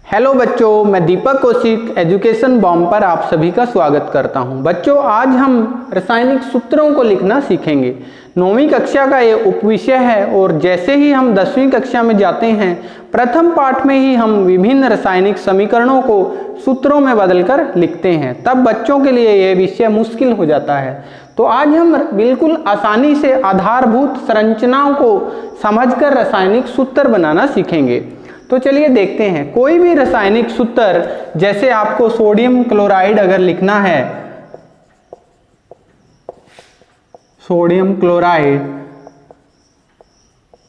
Hello बच्चों, मैं दीपक Kaushik education bomb पर आप सभी का स्वागत करता हूं। बच्चों, आज हम रासायनिक सूत्रों को लिखना सीखेंगे। 9वीं कक्षा का ये उपविषय है और जैसे ही हम 10वीं कक्षा में जाते हैं, प्रथम पाठ में ही हम विभिन्न रासायनिक समीकरणों को सूत्रों में बदलकर लिखते हैं। तब बच्चों के लिए ये विषय मुश्किल हो जाता है। तो आज हम बिल्कुल आसानी से आधारभूत संरचनाओं को समझकर रासायनिक सूत्र बनाना सीखेंगे। तो चलिए देखते हैं। कोई भी रासायनिक सूत्र, जैसे आपको सोडियम क्लोराइड अगर लिखना है, सोडियम क्लोराइड,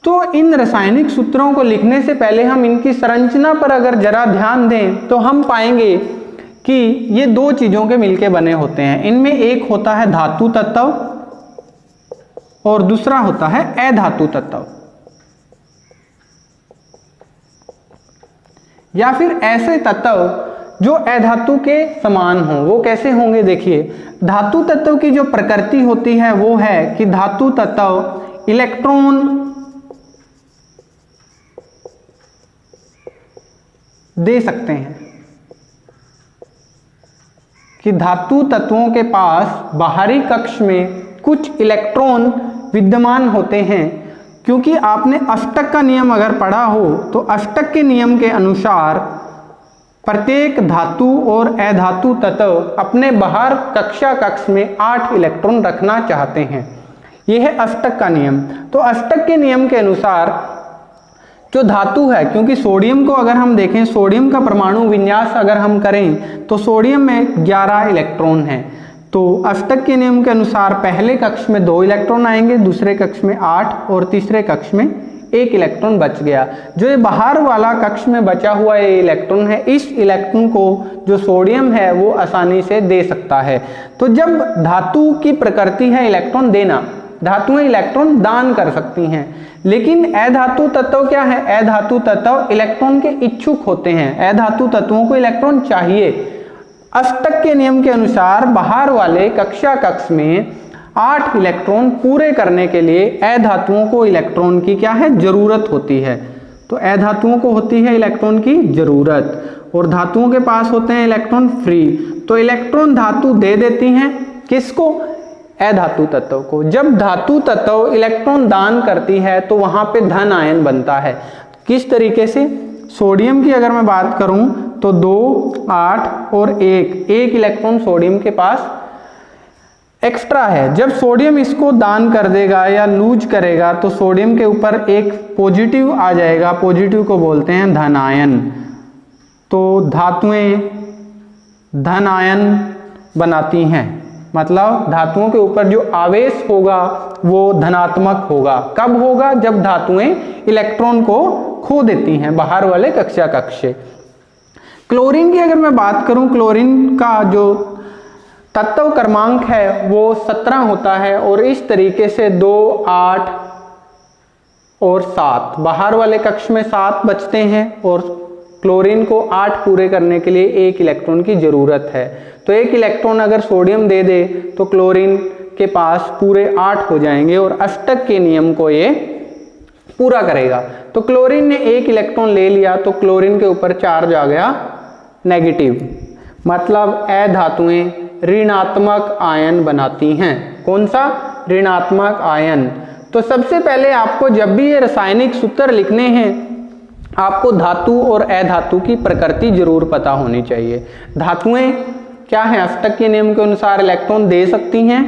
तो इन रासायनिक सूत्रों को लिखने से पहले हम इनकी संरचना पर अगर जरा ध्यान दें तो हम पाएंगे कि ये दो चीजों के मिलके बने होते हैं। इनमें एक होता है धातु तत्व और दूसरा होता है अधातु तत्व, या फिर ऐसे तत्व जो अधातु के समान हों। वो कैसे होंगे? देखिए, धातु तत्व की जो प्रकृति होती है वो है कि धातु तत्व इलेक्ट्रॉन दे सकते हैं, कि धातु तत्वों के पास बाहरी कक्ष में कुछ इलेक्ट्रॉन विद्यमान होते हैं। क्योंकि आपने अष्टक का नियम अगर पढ़ा हो तो अष्टक के नियम के अनुसार प्रत्येक धातु और अधातु तत्व अपने बाहर कक्षा कक्ष में 8 इलेक्ट्रॉन रखना चाहते हैं। यह है अष्टक का नियम। तो अष्टक के नियम के अनुसार जो धातु है, क्योंकि सोडियम को अगर हम देखें, सोडियम का परमाणु विन्यास अगर हम करें तो सोडियम में 11 इलेक्ट्रॉन हैं। तो अष्टक के नियम के अनुसार पहले कक्ष में 2 इलेक्ट्रॉन आएंगे, दूसरे कक्ष में 8 और तीसरे कक्ष में 1 इलेक्ट्रॉन बच गया। जो ये बाहर वाला कक्ष में बचा हुआ ये इलेक्ट्रॉन है, इस इलेक्ट्रॉन को जो सोडियम है वो आसानी से दे सकता है। तो जब धातु की प्रकृति है इलेक्ट्रॉन देना, धातुएं इलेक्ट्रॉन दान कर सकती हैं, लेकिन अधातु तत्व क्या है? अधातु तत्व इलेक्ट्रॉन के इच्छुक होते हैं। अधातु तत्वों को इलेक्ट्रॉन चाहिए। अष्टक के नियम के अनुसार बाहर वाले कक्षा कक्ष में 8 इलेक्ट्रॉन पूरे करने के लिए अधातुओं को इलेक्ट्रॉन की क्या है? जरूरत होती है। तो अधातुओं को होती है इलेक्ट्रॉन की जरूरत और धातुओं के पास होते हैं इलेक्ट्रॉन फ्री। तो इलेक्ट्रॉन धातु दे देती हैं किसको? अधातु तत्व को। जब धातु तत्व इलेक्ट्रॉन दान करती है तो वहां पे धन आयन बनता है। किस तरीके से? सोडियम की अगर मैं बात करूं तो 2, 8 और 1 इलेक्ट्रॉन सोडियम के पास एक्स्ट्रा है। जब सोडियम इसको दान कर देगा या लूज करेगा तो सोडियम के ऊपर एक पॉजिटिव आ जाएगा। पॉजिटिव को बोलते हैं धन आयन। तो धातुएं धन आयन बनाती हैं, मतलब धातुओं के ऊपर जो आवेश होगा वो धनात्मक होगा। कब होगा? जब धातुएं इलेक्ट्रॉन को खो देती हैं बाहर वाले कक्षा कक्ष से। क्लोरीन की अगर मैं बात करूं, क्लोरीन का जो तत्व क्रमांक है वो 17 होता है और इस तरीके से 2, 8 और 7 बाहर वाले कक्ष में 7 बचते हैं और क्लोरीन को 8 पूरे करने के लिए 1 इलेक्ट्रॉन की जरूरत है। तो 1 इलेक्ट्रॉन अगर सोडियम दे दे तो क्लोरीन के पास पूरे 8 हो जाएंगे और अष्टक के नियम को ये पूरा करेगा। तो क्लोरीन ने 1 इलेक्ट्रॉन ले लिया तो क्लोरीन के ऊपर चार्ज आ गया नेगेटिव, मतलब अधातुएं ऋणात्मक आयन बनाती हैं। कौन सा? ऋणात्मक आयन। तो सबसे पहले आपको जब भी ये रासायनिक सूत्र लिखने हैं, आपको धातु और अधातु की प्रकृति जरूर पता होनी चाहिए। धातुएं क्या है? अष्टक के नियम के अनुसार इलेक्ट्रॉन दे सकती हैं,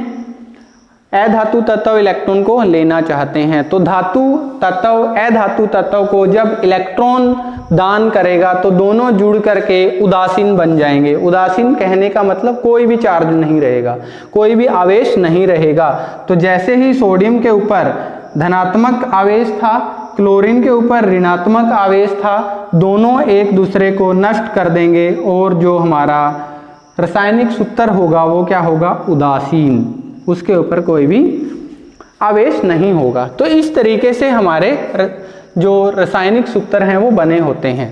अधातु तत्व इलेक्ट्रॉन को लेना चाहते हैं। तो धातु तत्व अधातु तत्व को जब इलेक्ट्रॉन दान करेगा तो दोनों जुड़ करके उदासीन बन जाएंगे। उदासीन कहने का मतलब कोई भी चार्ज नहीं रहेगा, कोई भी आवेश नहीं रहेगा। तो जैसे ही सोडियम के ऊपर धनात्मक आवेश था, क्लोरीन के ऊपर ऋणात्मक आवेश था, दोनों एक दूसरे को नष्ट कर देंगे और जो हमारा रासायनिक सूत्र होगा वो क्या होगा? उदासीन। उसके ऊपर कोई भी आवेश नहीं होगा। तो इस तरीके से हमारे जो रासायनिक सूत्र हैं वो बने होते हैं।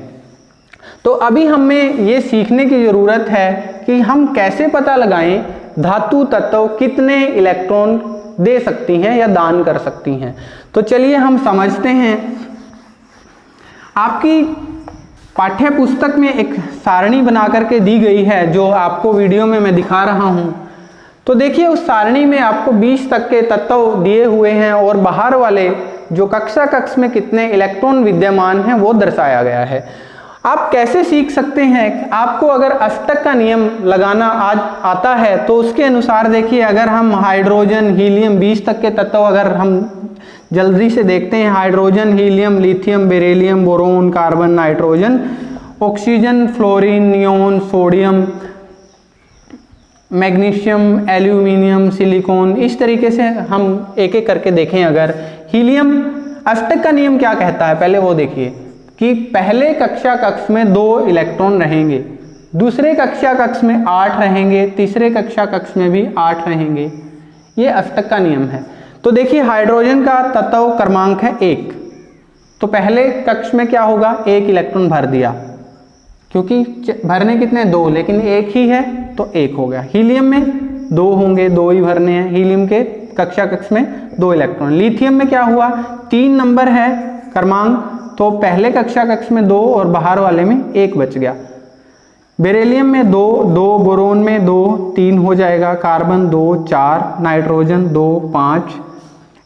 तो अभी हमें ये सीखने की ज़रूरत है कि हम कैसे पता लगाएं धातु तत्व कितने इलेक्ट्रॉन दे सकती हैं या दान कर सकती हैं। तो चलिए हम समझते हैं। आपकी पाठ्य पुस्तक में एक सारणी बना करके दी गई है जो आपको वीडियो में मैं दिखा रहा हूँ। तो देखिए उस सारणी में आपको 20 तक के तत्व दिए हुए हैं और बाहर वाले जो कक्षा कक्ष में कितने इलेक्ट्रॉन विद्यमान हैं वो दर्शाया गया है। आप कैसे सीख सकते हैं? आपको अगर अष्टक का नियम लगाना आज आता है तो उसके अनुसार देखिए, अगर हम हाइड्रोजन, हीलियम 20 तक के तत्व अगर हम जल्दी से देखते हैं, hydrogen, helium, lithium, beryllium, boron, carbon, nitrogen, oxygen, fluorine, neon, sodium, magnesium, aluminium, silicon, इस तरीके से हम एक एक करके देखें। अगर हीलियम, अष्टक का नियम क्या कहता है पहले वो देखिए कि पहले कक्षा कक्ष में 2 इलेक्ट्रॉन रहेंगे, दूसरे कक्षा कक्ष में 8 रहेंगे, तीसरे कक्षा कक्ष में भी 8 रहेंगे। ये अष्टक का नियम है। तो देखिए हाइड्रोजन का तत्व क्रमांक है 1, तो पहले कक्ष में क्या होगा, 1 इलेक्ट्रॉन भर दिया, क्योंकि भरने कितने 2, लेकिन 1 ही है तो 1 हो गया। हीलियम में 2 होंगे, 2 ही भरने हैं, हीलियम के कक्षा कक्ष में 2 इलेक्ट्रॉन। लिथियम में क्या हुआ, 3 नंबर है क्रमांक, तो पहले कक्षा कक्ष में 2 और बाहर वाले में 1 बच गया। बेरिलियम में 2, बोरोन में 2, 3 हो जाएगा, कार्बन 2, 4, नाइट्रोजन 2, 5,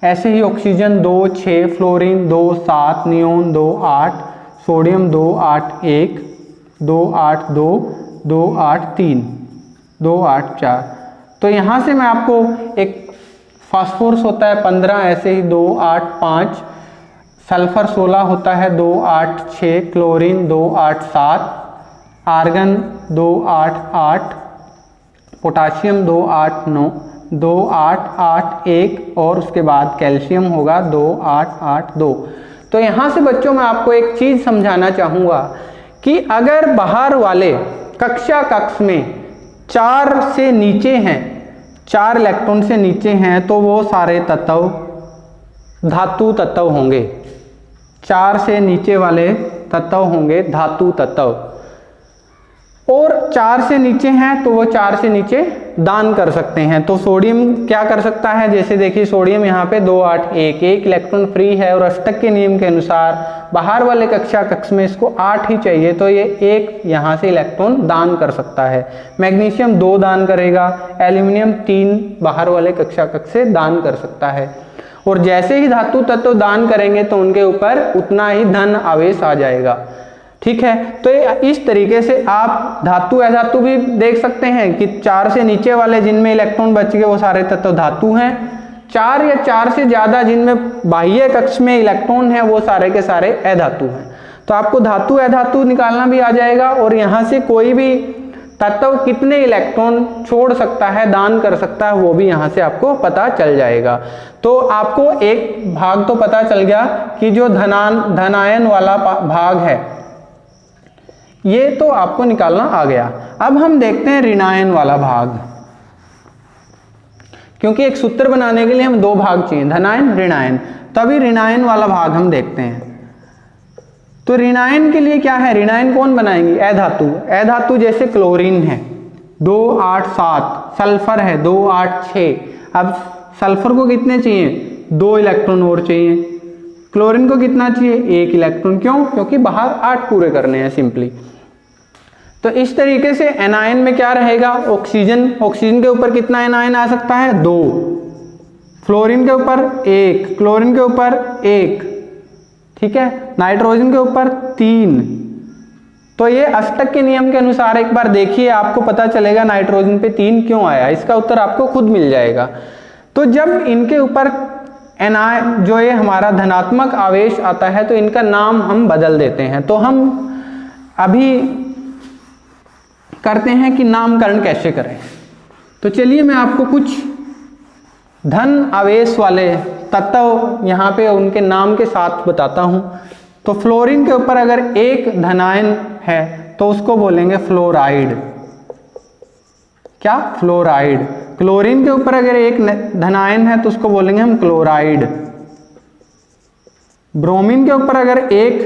ऐसे ही ऑक्सीजन 2, 6, फ्लोरीन 2, 7, नियोन 2, 8, सोडियम 2, 8, 1, 2, 8, 2, 2, 8, 3, 2, 8, 4। तो यहाँ से मैं आपको एक फास्फोरस होता है 15, ऐसे ही 2, 8, 5, सल्फर 16 होता है 2, 8, 6, क्लोरीन 2, 8, 7, आर्गन 2, 8, 8, पोटाशियम 2, 8, 9, 2, 8, 8, 1 और उसके बाद कैल्शियम होगा 2, 8, 8, 2। तो यहाँ से बच्चों मैं आपको एक चीज़ समझाना चाहूँगा कि अगर बाहर वाले कक्षा कक्ष में 4 से नीचे हैं, 4 इलेक्ट्रॉन से नीचे हैं, तो वो सारे तत्व धातु तत्व होंगे। 4 से नीचे वाले तत्व होंगे धातु तत्व, और 4 से नीचे हैं तो वो 4 से नीचे दान कर सकते हैं। तो सोडियम क्या कर सकता है, जैसे देखिए सोडियम यहाँ पे 2, 8, 1 इलेक्ट्रॉन फ्री है और अष्टक के नियम के अनुसार बाहर वाले कक्षा कक्ष में इसको 8 ही चाहिए, तो ये 1 यहाँ से इलेक्ट्रॉन दान कर सकता है। मैग्नीशियम 2 दान करेगा, एल्यूमिनियम 3 बाहर वाले कक्षा कक्ष से दान कर सकता है। और जैसे ही धातु तत्व दान करेंगे तो उनके ऊपर उतना ही धन आवेश आ जाएगा। ठीक है, तो इस तरीके से आप धातु अधातु भी देख सकते हैं कि 4 से नीचे वाले जिनमें इलेक्ट्रॉन बच गए वो सारे तत्व धातु हैं, 4 या 4 से ज़्यादा जिनमें बाह्य कक्ष में इलेक्ट्रॉन है वो सारे के सारे अधातु हैं। तो आपको धातु अधातु निकालना भी आ जाएगा, और यहाँ से कोई भी तत्व कितने इलेक्ट्रॉन छोड़ सकता है, दान कर सकता है, वो भी यहाँ से आपको पता चल जाएगा। तो आपको एक भाग तो पता चल गया कि जो धनायन वाला भाग है ये तो आपको निकालना आ गया। अब हम देखते हैं ऋणायन वाला भाग, क्योंकि एक सूत्र बनाने के लिए हम 2 भाग चाहिए, धनायन ऋणायन, तभी ऋणायन वाला भाग हम देखते हैं। तो ऋणायन के लिए क्या है, ऋणायन कौन बनाएंगे, अधातु। अधातु जैसे क्लोरीन है 2, 8, 7, सल्फर है 2, 8, 6। अब सल्फर को कितने चाहिए, 2 इलेक्ट्रॉन और चाहिए। क्लोरीन को कितना चाहिए, 1 इलेक्ट्रॉन। क्यों, क्योंकि बाहर 8 पूरे करने हैं सिंपली। तो इस तरीके से एनायन में क्या रहेगा, ऑक्सीजन के ऊपर कितना एनायन आ सकता है, 2, फ्लोरीन के ऊपर 1, क्लोरीन के ऊपर 1, ठीक है, नाइट्रोजन के ऊपर 3। तो ये अष्टक के नियम के अनुसार एक बार देखिए, आपको पता चलेगा नाइट्रोजन पे 3 क्यों आया, इसका उत्तर आपको खुद मिल जाएगा। तो जब इनके ऊपर एनायन जो ये हमारा धनात्मक आवेश आता है तो इनका नाम हम बदल देते हैं। तो हम अभी करते हैं कि नामकरण कैसे करें। तो चलिए मैं आपको कुछ धन आवेश वाले तत्व यहाँ पे उनके नाम के साथ बताता हूँ। तो फ्लोरीन के ऊपर अगर 1 धनायन है तो उसको बोलेंगे फ्लोराइड। क्या, फ्लोराइड। क्लोरीन के ऊपर अगर 1 धनायन है तो उसको बोलेंगे हम क्लोराइड। ब्रोमीन के ऊपर अगर 1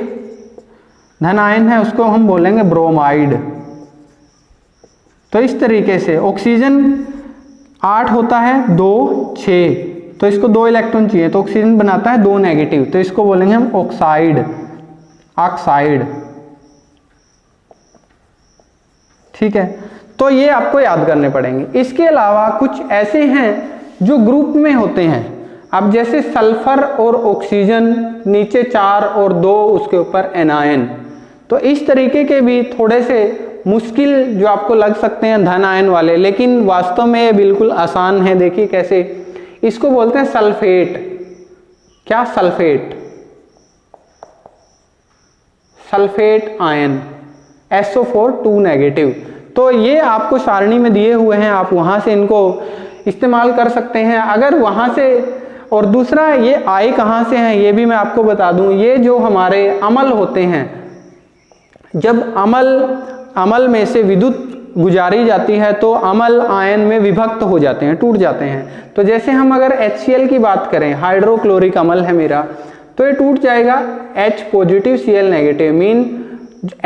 धनायन है उसको हम बोलेंगे ब्रोमाइड। तो इस तरीके से ऑक्सीजन 8 होता है 2, 6, तो इसको 2 इलेक्ट्रॉन चाहिए, तो ऑक्सीजन बनाता है 2 नेगेटिव, तो इसको बोलेंगे हम ऑक्साइड, ऑक्साइड। ठीक है, तो ये आपको याद करने पड़ेंगे। इसके अलावा कुछ ऐसे हैं जो ग्रुप में होते हैं। अब जैसे सल्फर और ऑक्सीजन, नीचे 4 और 2 उसके ऊपर एनायन, तो इस तरीके के भी थोड़े से मुश्किल जो आपको लग सकते हैं धन आयन वाले, लेकिन वास्तव में ये बिल्कुल आसान है। देखिए कैसे, इसको बोलते हैं सल्फेट। क्या? Sulphate, sulphate ion, SO4 2 negative. तो ये आपको सारणी में दिए हुए हैं, आप वहां से इनको इस्तेमाल कर सकते हैं। अगर वहां से, और दूसरा ये आए कहाँ से हैं ये भी मैं आपको बता दूं। ये जो हमारे अम्ल होते हैं, जब अम्ल में से विद्युत गुजारी जाती है तो अम्ल आयन में विभक्त हो जाते हैं, टूट जाते हैं। तो जैसे हम अगर HCl की बात करें, हाइड्रोक्लोरिक अम्ल है मेरा, तो ये टूट जाएगा H positive Cl negative, mean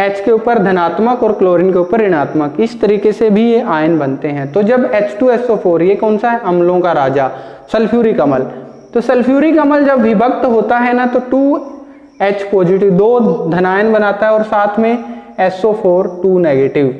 H के ऊपर धनात्मक और क्लोरीन के ऊपर ऋणात्मक, इस तरीके से भी ये आयन बनते हैं। तो जब H2SO4, ये कौन सा है? अम्लों का राजा, सल्फ्यूरिक अम्ल। तो सल्फ्यूरिक अम्ल जब विभक्त होता है ना, तो 2H पॉजिटिव, 2 धनायन बनाता है और साथ में SO4 2 नेगेटिव।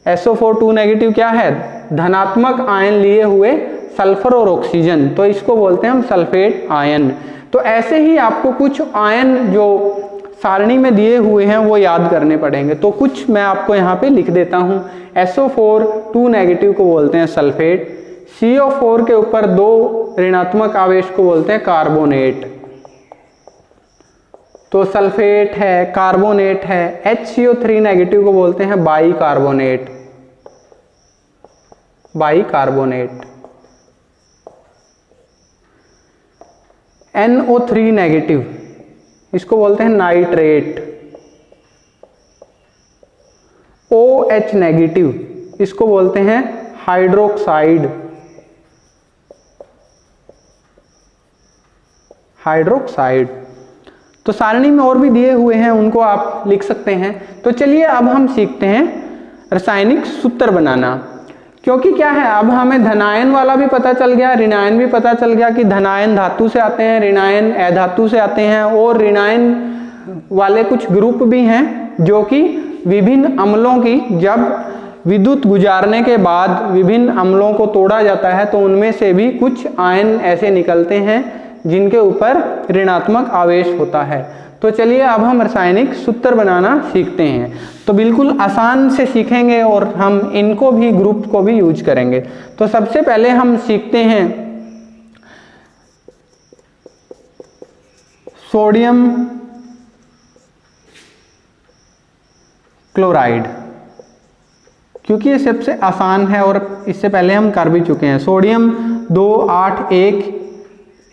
SO4 2 नेगेटिव क्या है? धनात्मक आयन लिए हुए सल्फर और ऑक्सीजन, तो इसको बोलते हैं हम सल्फेट आयन। तो ऐसे ही आपको कुछ आयन जो सारणी में दिए हुए हैं वो याद करने पड़ेंगे। तो कुछ मैं आपको यहाँ पे लिख देता हूँ। SO4 2 नेगेटिव को बोलते हैं सल्फेट, CO4 के ऊपर 2 ऋणात्मक आवेश को बोलते हैं कार्बोनेट। तो सल्फेट है, कार्बोनेट है। HCO3 नेगेटिव को बोलते हैं बाइकार्बोनेट, बाइकार्बोनेट। NO3 नेगेटिव, इसको बोलते हैं नाइट्रेट। OH नेगेटिव, इसको बोलते हैं हाइड्रोक्साइड, हाइड्रोक्साइड। तो सारणी में और भी दिए हुए हैं, उनको आप लिख सकते हैं। तो चलिए अब हम सीखते हैं रासायनिक सूत्र बनाना। क्योंकि क्या है, अब हमें धनायन वाला भी पता चल गया, ऋणायन भी पता चल गया कि धनायन धातु से आते हैं, ऋणायन अधातु से आते हैं, और ऋणायन वाले कुछ ग्रुप भी हैं जो कि विभिन्न अम्लों की जब विद्युत गुजारने के बाद विभिन्न अम्लों को तोड़ा जाता है तो उनमें से भी कुछ आयन ऐसे निकलते हैं जिनके ऊपर ऋणात्मक आवेश होता है। तो चलिए अब हम रासायनिक सूत्र बनाना सीखते हैं। तो बिल्कुल आसान से सीखेंगे और हम इनको भी, ग्रुप को भी यूज करेंगे। तो सबसे पहले हम सीखते हैं सोडियम क्लोराइड, क्योंकि ये सबसे आसान है और इससे पहले हम कर भी चुके हैं। सोडियम 2 8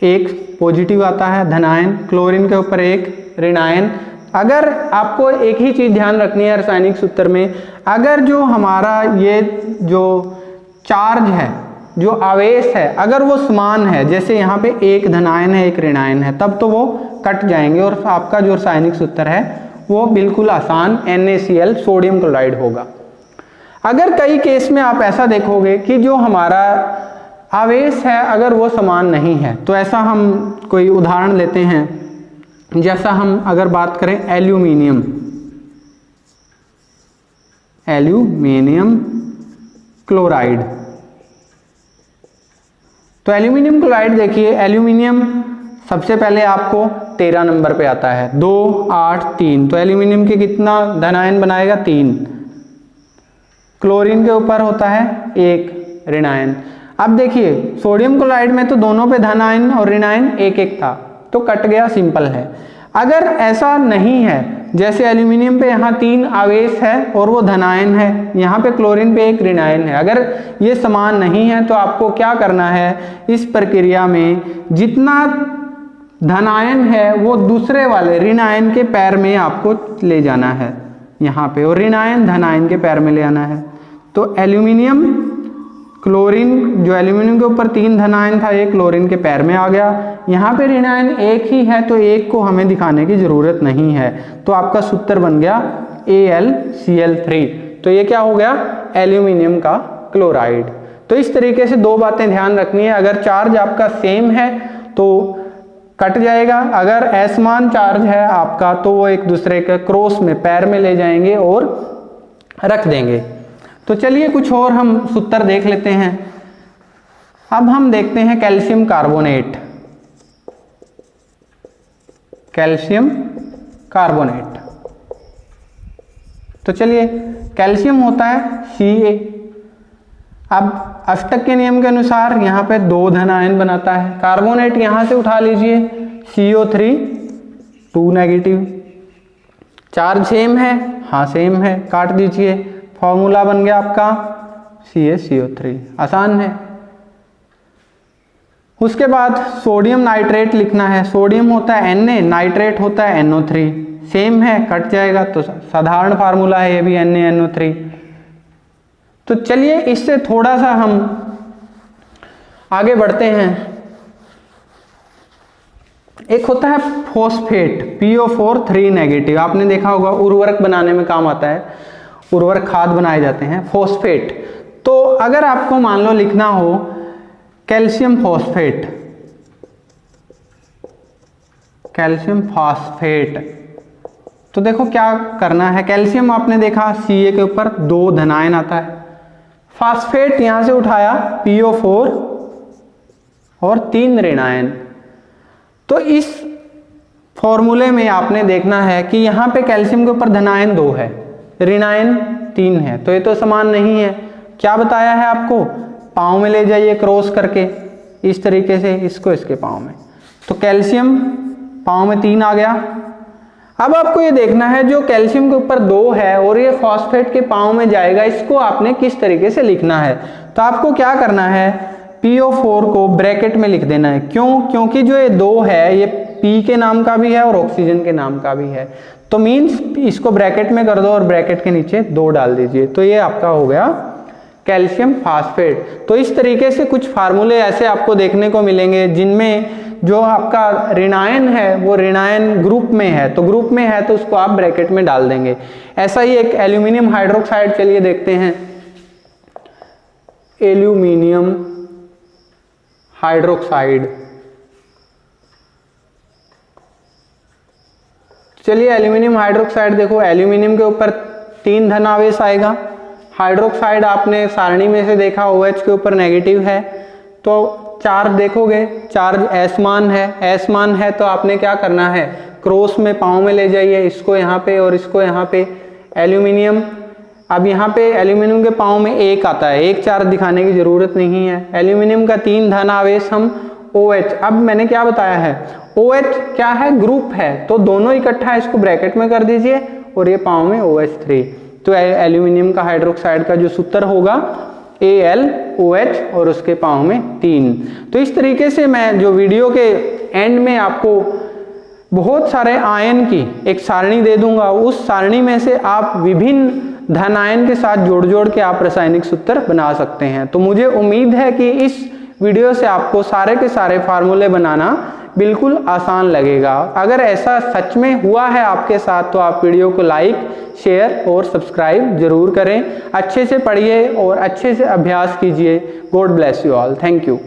1 पॉजिटिव आता है धनायन, क्लोरीन के ऊपर 1 ऋणायन। अगर आपको एक ही चीज ध्यान रखनी है रासायनिक सूत्र में, अगर जो हमारा ये जो चार्ज है, जो आवेश है, अगर वो समान है, जैसे यहाँ पे 1 धनायन है 1 ऋणायन है, तब तो वो कट जाएंगे और आपका जो रासायनिक सूत्र है वो बिल्कुल आसान NaCl सोडियम क्लोराइड होगा। अगर कई केस में आप ऐसा देखोगे कि जो हमारा आवेश है अगर वो समान नहीं है, तो ऐसा हम कोई उदाहरण लेते हैं। जैसा हम अगर बात करें एल्यूमिनियम, एल्यूमिनियम क्लोराइड, तो एल्यूमिनियम क्लोराइड देखिए, एल्यूमिनियम सबसे पहले आपको 13 नंबर पे आता है, 2 8 3, तो एल्यूमिनियम के कितना धनायन बनाएगा? 3। क्लोरीन के ऊपर होता है 1 ऋणायन। अब देखिए सोडियम क्लोराइड में तो दोनों पे धनायन और ऋणायन 1 था, तो कट गया, सिंपल है। अगर ऐसा नहीं है, जैसे एल्यूमिनियम पे यहाँ 3 आवेश है और वो धनायन है, यहाँ पे क्लोरीन पे 1 ऋणायन है, अगर ये समान नहीं है तो आपको क्या करना है, इस प्रक्रिया में जितना धनायन है वो दूसरे वाले ऋणायन के पैर में आपको ले जाना है यहाँ पे, और ऋणायन धनायन के पैर में ले आना है। तो एल्यूमिनियम क्लोरीन, जो एल्यूमिनियम के ऊपर 3 धनायन था, ये क्लोरीन के पैर में आ गया। यहाँ पे ऋणायन 1 ही है तो 1 को हमें दिखाने की जरूरत नहीं है, तो आपका सूत्र बन गया AlCl3। तो ये क्या हो गया? एल्यूमिनियम का क्लोराइड। तो इस तरीके से 2 बातें ध्यान रखनी है, अगर चार्ज आपका सेम है तो कट जाएगा, अगर असमान चार्ज है आपका तो वो एक दूसरे के क्रॉस में पैर में ले जाएंगे और रख देंगे। तो चलिए कुछ और हम सूत्र देख लेते हैं। अब हम देखते हैं कैल्शियम कार्बोनेट। कैल्शियम कार्बोनेट, तो चलिए कैल्शियम होता है Ca। अब अष्टक के नियम के अनुसार यहाँ पे 2 धन आयन बनाता है। कार्बोनेट यहाँ से उठा लीजिए CO3 2 नेगेटिव। चार्ज सेम है, हाँ सेम है, काट दीजिए, फॉर्मूला बन गया आपका CaCO3। आसान है। उसके बाद सोडियम नाइट्रेट लिखना है। सोडियम होता है Na, नाइट्रेट होता है NO3। सेम है, कट जाएगा, तो साधारण फार्मूला है ये भी NaNO3। तो चलिए इससे थोड़ा सा हम आगे बढ़ते हैं। एक होता है फॉस्फेट PO4 3 नेगेटिव। आपने देखा होगा उर्वरक बनाने में काम आता है, उर्वरक खाद बनाए जाते हैं फॉस्फेट। तो अगर आपको मान लो लिखना हो कैल्शियम फॉस्फेट, कैल्शियम फॉस्फेट, तो देखो क्या करना है। कैल्शियम आपने देखा Ca के ऊपर 2 धनायन आता है। फॉस्फेट यहां से उठाया PO4 और 3 ऋणायन। तो इस फॉर्मूले में आपने देखना है कि यहाँ पे कैल्शियम के ऊपर धनायन 2 है, ऋणायन 3 है, तो ये तो समान नहीं है। क्या बताया है आपको, पाँव में ले जाइए क्रॉस करके इस तरीके से, इसको इसके पाँव में, तो कैल्शियम पाँव में 3 आ गया। अब आपको ये देखना है जो कैल्शियम के ऊपर 2 है और ये फॉस्फेट के पाँव में जाएगा, इसको आपने किस तरीके से लिखना है। तो आपको क्या करना है, PO4 को ब्रैकेट में लिख देना है। क्यों? क्योंकि जो ये 2 है ये P के नाम का भी है और ऑक्सीजन के नाम का भी है, तो मीन्स इसको ब्रैकेट में कर दो और ब्रैकेट के नीचे 2 डाल दीजिए, तो ये आपका हो गया कैल्शियम फास्फेट। तो इस तरीके से कुछ फार्मूले ऐसे आपको देखने को मिलेंगे जिनमें जो आपका ऋणायन है वो ऋणायन ग्रुप में है, तो ग्रुप में है तो उसको आप ब्रैकेट में डाल देंगे। ऐसा ही एक एल्यूमिनियम हाइड्रोक्साइड, चलिए देखते हैं एल्यूमिनियम हाइड्रोक्साइड। चलिए एल्यूमिनियम हाइड्रोक्साइड देखो, एल्यूमिनियम के ऊपर 3 धन आवेश आएगा। हाइड्रोक्साइड आपने सारणी में से देखा OH के ऊपर नेगेटिव है, तो चार्ज देखोगे, चार्ज S मान है, S मान है तो आपने क्या करना है, क्रॉस में पाँव में ले जाइए, इसको यहाँ पे और इसको यहाँ पे। एल्यूमिनियम, अब यहाँ पे एल्यूमिनियम के पाँव में 1 आता है, 1 चार्ज दिखाने की जरूरत नहीं है। एल्यूमिनियम का 3 धन आवेश हम OH, अब मैंने क्या बताया है, OH क्या है, ग्रुप है, तो दोनों इकट्ठा इसको ब्रैकेट में कर दीजिए और ये पाँव में OH3। तो एल्यूमिनियम का हाइड्रोक्साइड का जो सूत्र होगा AlOH और उसके पाँव में 3। तो इस तरीके से मैं जो वीडियो के एंड में आपको बहुत सारे आयन की एक सारणी दे दूंगा, उस सारणी में से आप विभिन्न धन आयन के साथ जोड़ जोड़ के आप रासायनिक सूत्र बना सकते हैं। तो मुझे उम्मीद है कि इस वीडियो से आपको सारे के सारे फार्मूले बनाना बिल्कुल आसान लगेगा। अगर ऐसा सच में हुआ है आपके साथ तो आप वीडियो को लाइक, शेयर और सब्सक्राइब जरूर करें। अच्छे से पढ़िए और अच्छे से अभ्यास कीजिए। God bless you all. Thank you.